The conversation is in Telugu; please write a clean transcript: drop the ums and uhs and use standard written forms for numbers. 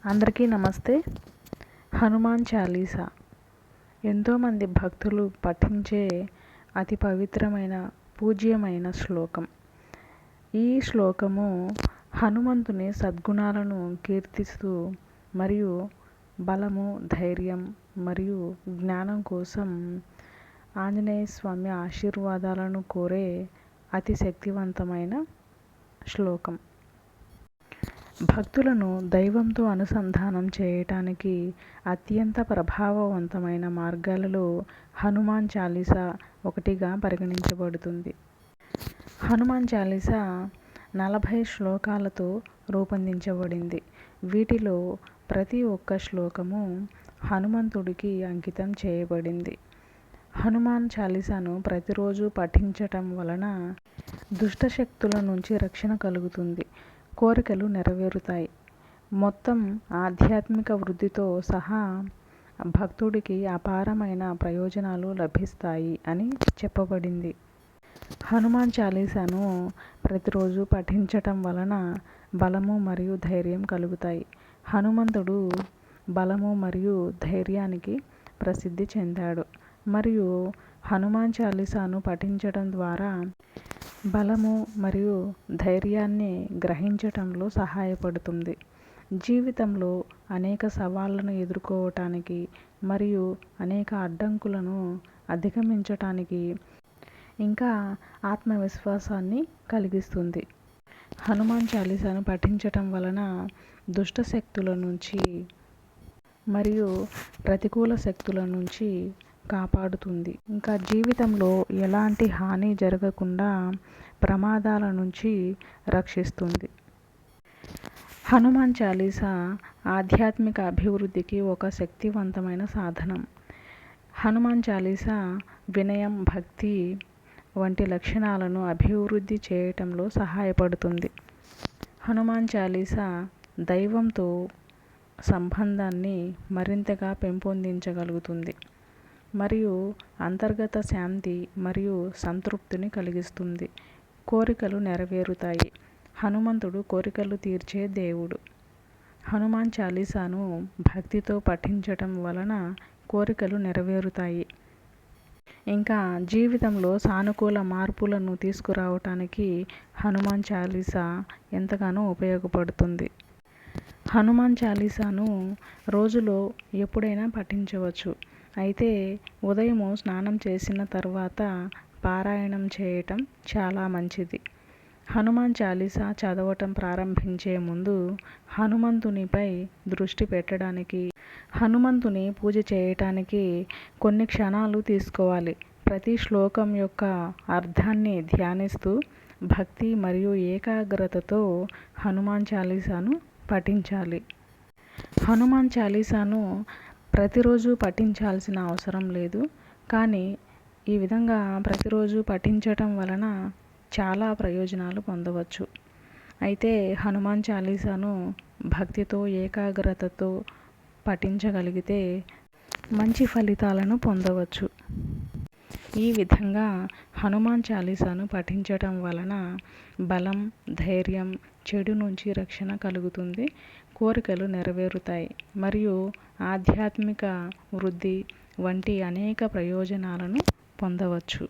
అందరికీ నమస్తే. హనుమాన్ చాలీసా ఎంతోమంది భక్తులు పఠించే అతి పవిత్రమైన పూజ్యమైన శ్లోకం. ఈ శ్లోకము హనుమంతుని సద్గుణాలను కీర్తిస్తూ మరియు బలము, ధైర్యం మరియు జ్ఞానం కోసం ఆంజనేయ స్వామి ఆశీర్వాదాలను కోరే అతి శక్తివంతమైన శ్లోకం. భక్తులను దైవంతో అనుసంధానం చేయటానికి అత్యంత ప్రభావవంతమైన మార్గాలలో హనుమాన్ చాలీసా ఒకటిగా పరిగణించబడుతుంది. హనుమాన్ చాలీసా 40 శ్లోకాలతో రూపొందించబడింది. వీటిలో ప్రతి ఒక్క శ్లోకము హనుమంతుడికి అంకితం చేయబడింది. హనుమాన్ చాలీసాను ప్రతిరోజు పఠించటం వలన దుష్టశక్తుల నుంచి రక్షణ కలుగుతుంది, కోరికలు నెరవేరుతాయి. మొత్తం ఆధ్యాత్మిక వృద్ధితో సహా భక్తుడికి అపారమైన ప్రయోజనాలు లభిస్తాయి అని చెప్పబడింది. హనుమాన్ చాలీసాను ప్రతిరోజు పఠించటం వలన బలము మరియు ధైర్యం కలుగుతాయి. హనుమంతుడు బలము మరియు ధైర్యానికి ప్రసిద్ధి చెందాడు మరియు హనుమాన్ చాలీసాను పఠించటం ద్వారా బలము మరియు ధైర్యాన్ని గ్రహించటంలో సహాయపడుతుంది. జీవితంలో అనేక సవాళ్లను ఎదుర్కోవటానికి మరియు అనేక అడ్డంకులను అధిగమించటానికి ఇంకా ఆత్మవిశ్వాసాన్ని కలిగిస్తుంది. హనుమాన్ చాలీసాను పఠించటం వలన దుష్ట శక్తుల నుంచి మరియు ప్రతికూల శక్తుల నుంచి కాపాడుతుంది. ఇంకా జీవితంలో ఎలాంటి హాని జరగకుండా ప్రమాదాల నుంచి రక్షిస్తుంది. హనుమాన్ చాలీసా ఆధ్యాత్మిక అభివృద్ధికి ఒక శక్తివంతమైన సాధనం. హనుమాన్ చాలీసా వినయం, భక్తి వంటి లక్షణాలను అభివృద్ధి చేయటంలో సహాయపడుతుంది. హనుమాన్ చాలీసా దైవంతో సంబంధాన్ని మరింతగా పెంపొందించగలుగుతుంది మరియు అంతర్గత శాంతి మరియు సంతృప్తిని కలిగిస్తుంది. కోరికలు నెరవేరుతాయి. హనుమంతుడు కోరికలు తీర్చే దేవుడు. హనుమాన్ చాలీసాను భక్తితో పఠించటం వలన కోరికలు నెరవేరుతాయి. ఇంకా జీవితంలో సానుకూల మార్పులను తీసుకురావటానికి హనుమాన్ చాలీసా ఎంతగానో ఉపయోగపడుతుంది. హనుమాన్ చాలీసాను రోజులో ఎప్పుడైనా పఠించవచ్చు. అయితే ఉదయం స్నానం చేసిన తర్వాత పారాయణం చేయటం చాలా మంచిది. హనుమాన్ చాలీసా చదవటం ప్రారంభించే ముందు హనుమంతునిపై దృష్టి పెట్టడానికి, హనుమంతుని పూజ చేయటానికి కొన్ని క్షణాలు తీసుకోవాలి. ప్రతి శ్లోకం యొక్క అర్థాన్ని ధ్యానిస్తూ భక్తి మరియు ఏకాగ్రతతో హనుమాన్ చాలీసాను పఠించాలి. హనుమాన్ చాలీసాను ప్రతిరోజు పఠించాల్సిన అవసరం లేదు, కానీ ఈ విధంగా ప్రతిరోజు పఠించటం వలన చాలా ప్రయోజనాలు పొందవచ్చు. అయితే హనుమాన్ చాలీసాను భక్తితో ఏకాగ్రతతో పఠించగలిగితే మంచి ఫలితాలను పొందవచ్చు. ఈ విధంగా హనుమాన్ చాలీసాను పఠించటం వలన బలం, ధైర్యం, చెడు నుంచి రక్షణ కలుగుతుంది, కోరికలు నెరవేరుతాయి మరియు ఆధ్యాత్మిక వృద్ధి వంటి అనేక ప్రయోజనాలను పొందవచ్చు.